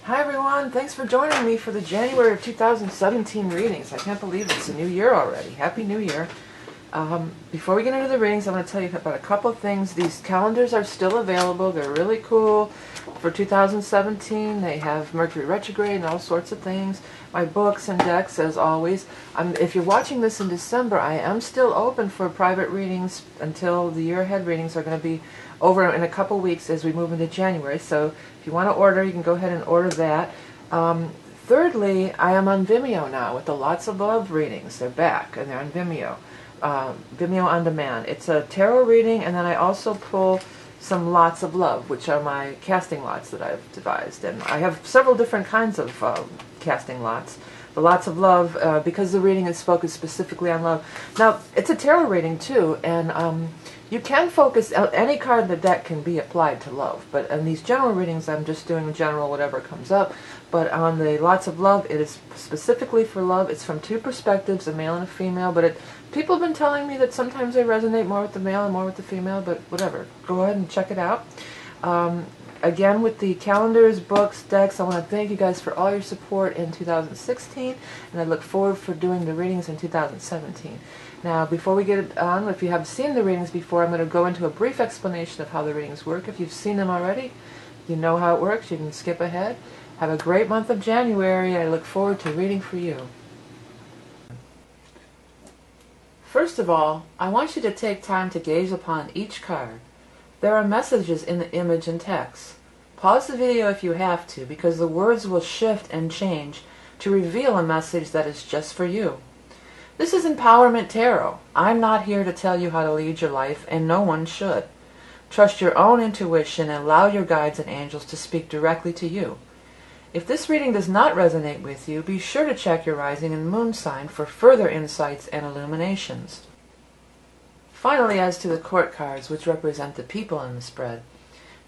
Hi everyone, thanks for joining me for the January of 2017 readings. I can't believe it's a new year already. Happy New Year. Before we get into the readings, I want to tell you about a couple of things. These calendars are still available. They're really cool for 2017. They have Mercury retrograde and all sorts of things. My books and decks, as always. If you're watching this in December, I am still open for private readings until the year ahead readings are going to be over in a couple weeks as we move into January. So if you want to order, you can go ahead and order that. Thirdly, I am on Vimeo now with the Lots of Love readings. They're back and they're on Vimeo. Vimeo on demand. It's a tarot reading, and then I also pull some Lots of Love, which are my casting lots that I've devised. And I have several different kinds of casting lots. The Lots of Love, because the reading is focused specifically on love. Now, it's a tarot reading too, and you can focus, any card in the deck can be applied to love, but in these general readings I'm just doing general whatever comes up. But on the Lots of Love, it is specifically for love. It's from two perspectives, a male and a female, but people have been telling me that sometimes I resonate more with the male and more with the female, but whatever. Go ahead and check it out. Again, with the calendars, books, decks, I want to thank you guys for all your support in 2016, and I look forward for doing the readings in 2017. Now, before we get on, if you have seen the readings before, I'm going to go into a brief explanation of how the readings work. If you've seen them already, you know how it works. You can skip ahead. Have a great month of January. I look forward to reading for you. First of all, I want you to take time to gaze upon each card. There are messages in the image and text. Pause the video if you have to, because the words will shift and change to reveal a message that is just for you. This is Empowerment Tarot. I'm not here to tell you how to lead your life, and no one should. Trust your own intuition and allow your guides and angels to speak directly to you. If this reading does not resonate with you, be sure to check your rising and moon sign for further insights and illuminations. Finally, as to the court cards, which represent the people in the spread.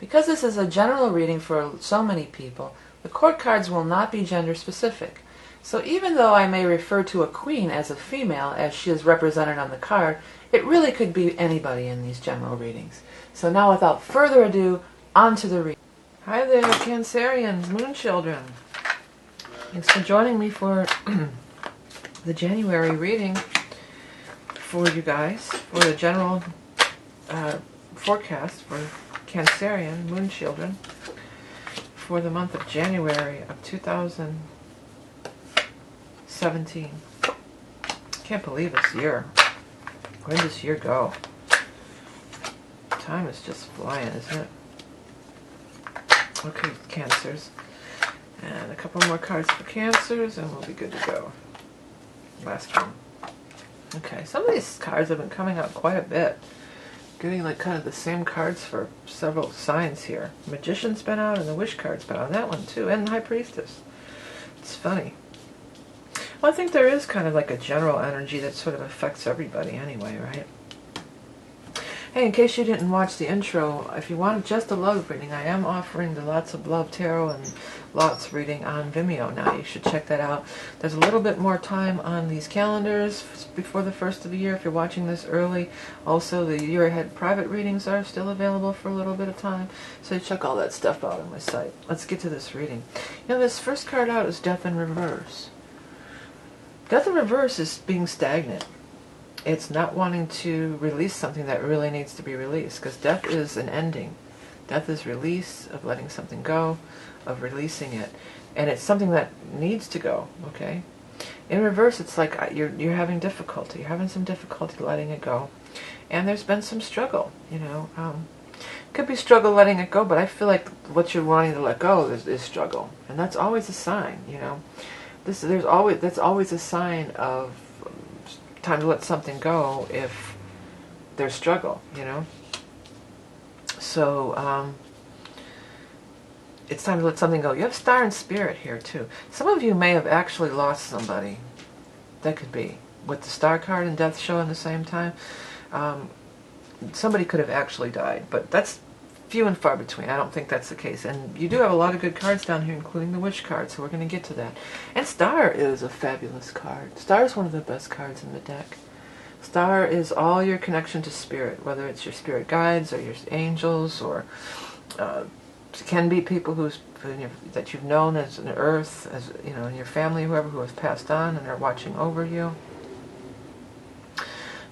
Because this is a general reading for so many people, the court cards will not be gender specific. So even though I may refer to a queen as a female, as she is represented on the card, it really could be anybody in these general readings. So now, without further ado, on to the reading. Hi there, Cancerians, moon children. Thanks for joining me for the January reading for you guys, for the general forecast for Cancerian moon children for the month of January of 2017. Can't believe this year. Where did this year go? Time is just flying, isn't it? Okay, Cancers. And a couple more cards for Cancers, and we'll be good to go. Last one. Okay, some of these cards have been coming out quite a bit. Getting like kind of the same cards for several signs here. Magician's been out, and the Wish card's been on that one too, and the High Priestess. It's funny. Well, I think there is kind of like a general energy that sort of affects everybody anyway, right? Hey, in case you didn't watch the intro, if you want just a love reading, I am offering the Lots of Love Tarot and Lots reading on Vimeo now. You should check that out. There's a little bit more time on these calendars before the first of the year if you're watching this early. Also, the year ahead private readings are still available for a little bit of time. So check all that stuff out on my site. Let's get to this reading. You know, this first card out is Death in Reverse. Death in Reverse is being stagnant. It's not wanting to release something that really needs to be released, because death is an ending. Death is release of letting something go, of releasing it, and it's something that needs to go. Okay. In reverse, it's like you're having difficulty. You're having some difficulty letting it go, and there's been some struggle. You know, could be struggle letting it go, but I feel like what you're wanting to let go is struggle, and that's always a sign. You know, that's always a sign of time to let something go if there's struggle, you know. So it's time to let something go. You have Star and Spirit here too. Some of you may have actually lost somebody. That could be with the Star card and Death show at the same time. Somebody could have actually died, but that's few and far between. I don't think that's the case. And you do have a lot of good cards down here, including the Witch card, so we're going to get to that. And Star is a fabulous card. Star is one of the best cards in the deck. Star is all your connection to spirit, whether it's your spirit guides or your angels, or can be people whose that you've known as an earth, as you know, in your family, whoever who has passed on, and they're watching over you.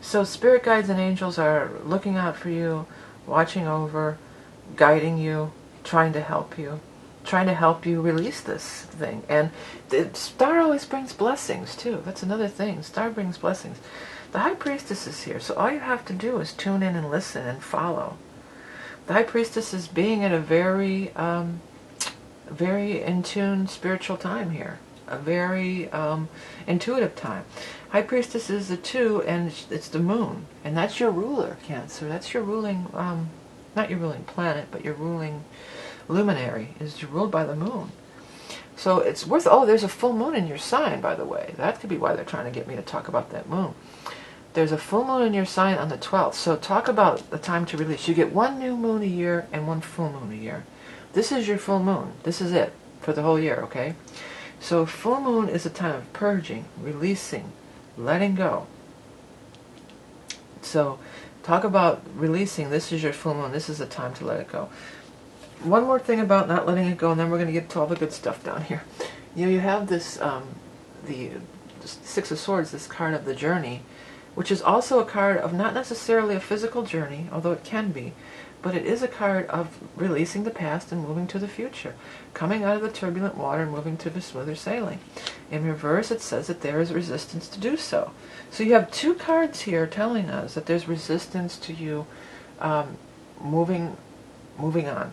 So spirit guides and angels are looking out for you, watching over, guiding you, trying to help you. Trying to help you release this thing. And the star always brings blessings too. That's another thing. Star brings blessings. The High Priestess is here, so all you have to do is tune in and listen and follow. The High Priestess is being at a very, very in tune spiritual time here. A very intuitive time. High Priestess is the 2, and it's the moon. And that's your ruler, Cancer. That's your ruling, not your ruling planet, but your ruling luminary is ruled by the moon. So it's worth, oh, there's a full moon in your sign, by the way. That could be why they're trying to get me to talk about that moon. There's a full moon in your sign on the 12th. So talk about the time to release. You get 1 new moon a year and 1 full moon a year. This is your full moon. This is it for the whole year, okay? So full moon is a time of purging, releasing, letting go. So talk about releasing. This is your full moon. This is the time to let it go. One more thing about not letting it go, and then we're going to get to all the good stuff down here. You know, you have this, the 6 of Swords, this card of the journey, which is also a card of not necessarily a physical journey, although it can be, but it is a card of releasing the past and moving to the future, coming out of the turbulent water and moving to the smoother sailing. In reverse, it says that there is resistance to do so. So you have 2 cards here telling us that there's resistance to you moving on.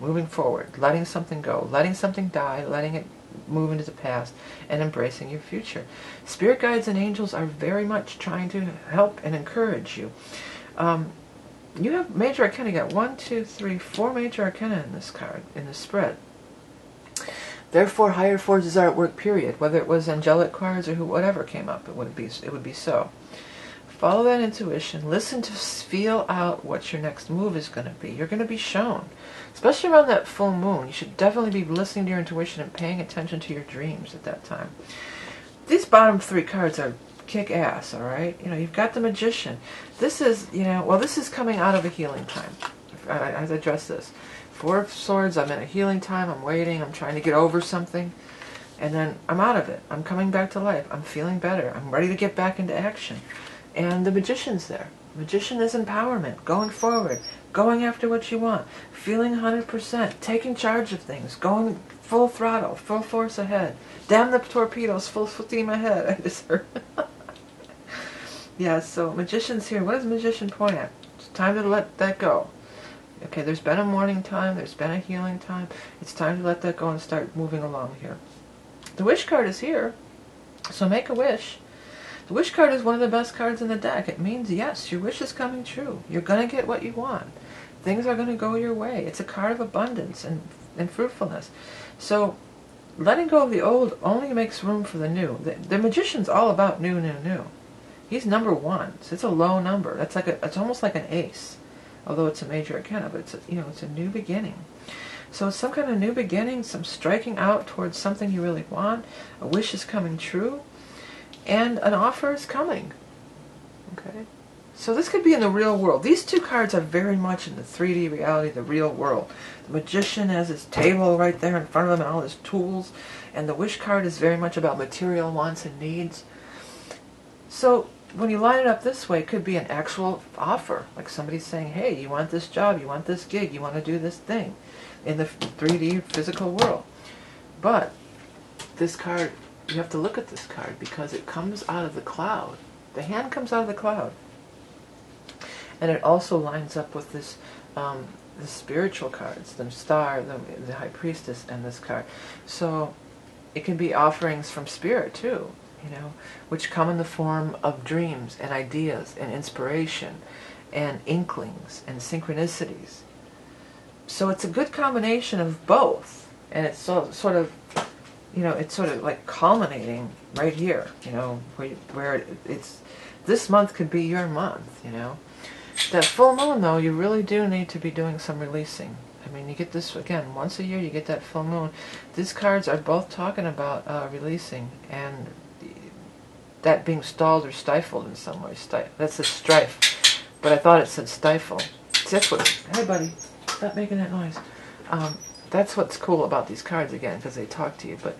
Moving forward, letting something go, letting something die, letting it move into the past, and embracing your future. Spirit guides and angels are very much trying to help and encourage you. You have major arcana. You got 1, 2, 3, 4 major arcana in this card, in this spread. Therefore, higher forces are at work, period. Whether it was angelic cards or whatever came up, it would be so. Follow that intuition. Listen to feel out what your next move is going to be. You're going to be shown. Especially around that full moon. You should definitely be listening to your intuition and paying attention to your dreams at that time. These bottom 3 cards are kick-ass, all right? You know, you've got the Magician. This is, you know, well, this is coming out of a healing time. I've addressed this. 4 of Swords, I'm in a healing time. I'm waiting. I'm trying to get over something. And then I'm out of it. I'm coming back to life. I'm feeling better. I'm ready to get back into action. And the Magician's there. Magician is empowerment, going forward, going after what you want, feeling 100%, taking charge of things, going full throttle, full force ahead. Damn the torpedoes, full steam ahead. I just heard. Yeah, so Magician's here. What does Magician point at? It's time to let that go. Okay, there's been a mourning time, there's been a healing time. It's time to let that go and start moving along here. The Wish card is here, so make a wish. The Wish card is one of the best cards in the deck. It means, yes, your wish is coming true. You're going to get what you want. Things are going to go your way. It's a card of abundance and fruitfulness. So letting go of the old only makes room for the new. The Magician's all about new, new, new. He's number 1. So it's a low number. That's like it's almost like an ace, although it's a major arcana. But it's it's a new beginning. So it's some kind of new beginning, some striking out towards something you really want. A wish is coming true. And an offer is coming. Okay? So this could be in the real world. These 2 cards are very much in the 3D reality, the real world. The Magician has his table right there in front of him and all his tools. And the Wish card is very much about material wants and needs. So when you line it up this way, it could be an actual offer. Like somebody saying, hey, you want this job, you want this gig, you want to do this thing in the 3D physical world. But this card, you have to look at this card because it comes out of the cloud. The hand comes out of the cloud. And it also lines up with this, the spiritual cards, the Star, the High Priestess, and this card. So it can be offerings from Spirit too, which come in the form of dreams and ideas and inspiration and inklings and synchronicities. So it's a good combination of both. And it's sort of it's sort of like culminating right here, where it's, this month could be your month, That full moon, though, you really do need to be doing some releasing. I mean, you get this, again, once a year you get that full moon. These cards are both talking about releasing and that being stalled or stifled in some way. That's a strife. But I thought it said stifle. See, that's what, hey buddy, stop making that noise. that's what's cool about these cards, again, because they talk to you. But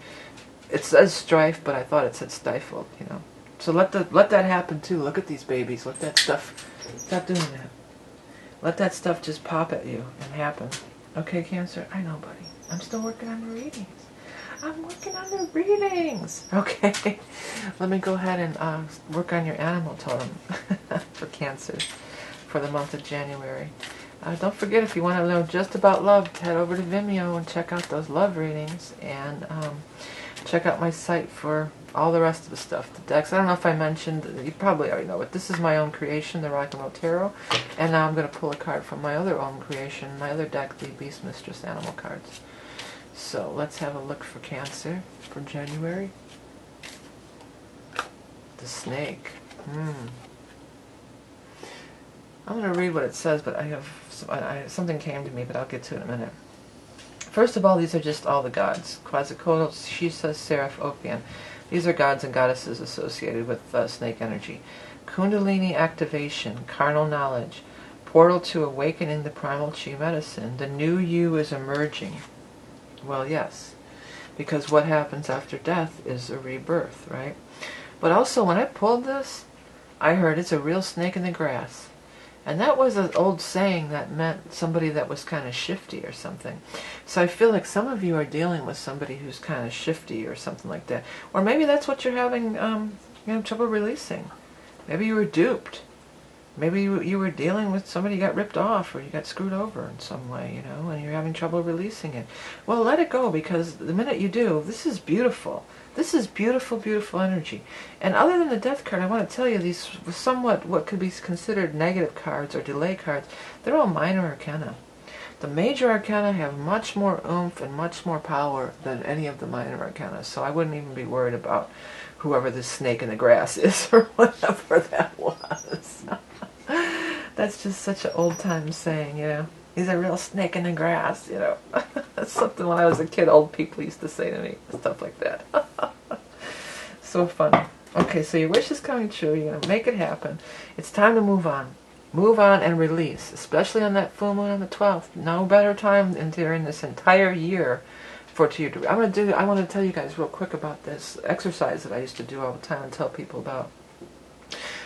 it says strife, but I thought it said stifled, you know. So let that happen too. Look at these babies. Let that stuff, stop doing that. Let that stuff just pop at you and happen. Okay, Cancer? I know, buddy. I'm still working on the readings. I'm working on the readings. Okay. Let me go ahead and work on your animal totem for Cancer for the month of January. Don't forget, if you want to know just about love, head over to Vimeo and check out those love readings, and check out my site for all the rest of the stuff. The decks, I don't know if I mentioned, you probably already know it. This is my own creation, the Rock and Roll Tarot, and now I'm going to pull a card from my other own creation, my other deck, the Beast Mistress Animal cards. So let's have a look for Cancer for January. The snake. I'm going to read what it says, but something came to me, but I'll get to it in a minute. First of all, these are just all the gods. Quetzalcoatl, Shisa, Seraph, Opian. These are gods and goddesses associated with snake energy. Kundalini activation, carnal knowledge, portal to awakening the primal chi medicine. The new you is emerging. Well, yes, because what happens after death is a rebirth, right? But also, when I pulled this, I heard it's a real snake in the grass. And that was an old saying that meant somebody that was kind of shifty or something. So I feel like some of you are dealing with somebody who's kind of shifty or something like that. Or maybe that's what you're having trouble releasing. Maybe you were duped. Maybe you were dealing with somebody who got ripped off, or you got screwed over in some way, you know, and you're having trouble releasing it. Well, let it go, because the minute you do, this is beautiful. This is beautiful, beautiful energy. And other than the death card, I want to tell you, these somewhat what could be considered negative cards or delay cards, they're all minor arcana. The major arcana have much more oomph and much more power than any of the minor arcana, so I wouldn't even be worried about whoever this snake in the grass is or whatever that was. That's just such an old-time saying, you know. He's a real snake in the grass, you know. That's something when I was a kid old people used to say to me, stuff like that. So funny. Okay, so your wish is coming true. You're going to make it happen. It's time to move on. Move on and release, especially on that full moon on the 12th. No better time than during this entire year for you to. I want to tell you guys real quick about this exercise that I used to do all the time and tell people about.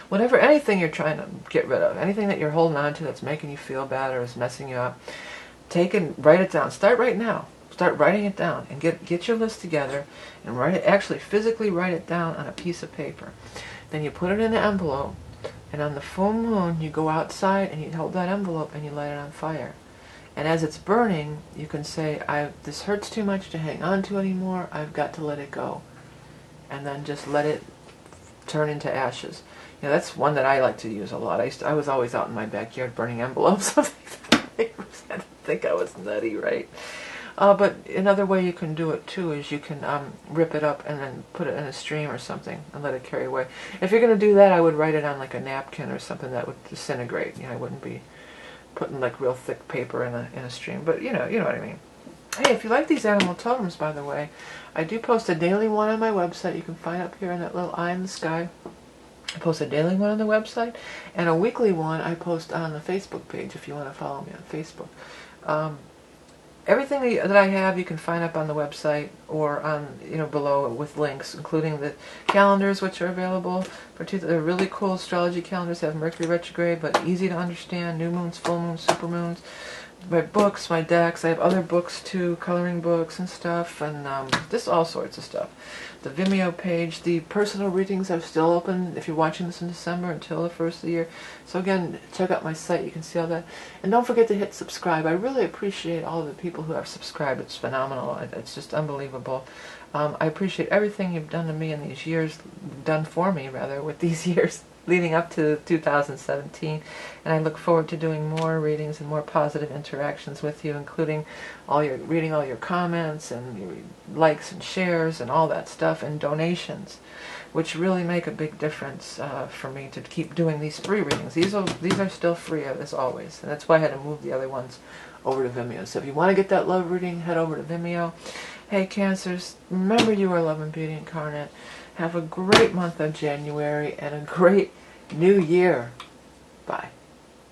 Whatever, anything you're trying to get rid of, anything that you're holding on to that's making you feel bad or is messing you up, take and write it down. Start right now. Start writing it down and get your list together and write it. Actually, physically write it down on a piece of paper. Then you put it in an envelope, and on the full moon you go outside and you hold that envelope and you light it on fire. And as it's burning, you can say, "This hurts too much to hang on to anymore. I've got to let it go," and then just let it turn into ashes. You know, that's one that I like to use a lot. I was always out in my backyard burning envelopes. I think I was nutty, right? But another way you can do it too is you can rip it up and then put it in a stream or something and let it carry away. If you're going to do that, I would write it on like a napkin or something that would disintegrate. You know, I wouldn't be putting like real thick paper in a stream. But you know what I mean. Hey, if you like these animal totems, by the way, I do post a daily one on my website. You can find up here in that little eye in the sky. I post a daily one on the website, and a weekly one I post on the Facebook page if you want to follow me on Facebook. Everything that I have you can find up on the website or on below with links, including the calendars which are available. They're really cool astrology calendars. Have Mercury retrograde, but easy to understand. New moons, full moons, super moons. My books, my decks. I have other books too, coloring books and stuff, and just all sorts of stuff. The Vimeo page, the personal readings are still open if you're watching this in December until the first of the year. So again, check out my site, you can see all that. And don't forget to hit subscribe. I really appreciate all of the people who have subscribed. It's phenomenal. It's just unbelievable. I appreciate everything you've done to me in these years, done for me rather, with these years leading up to 2017, and I look forward to doing more readings and more positive interactions with you, including reading all your comments and your likes and shares and all that stuff, and donations, which really make a big difference for me to keep doing these free readings. These are still free as always, and that's why I had to move the other ones over to Vimeo. So if you want to get that love reading, head over to Vimeo. Hey Cancers, remember you are love and beauty incarnate. Have a great month of January and a great new year. Bye.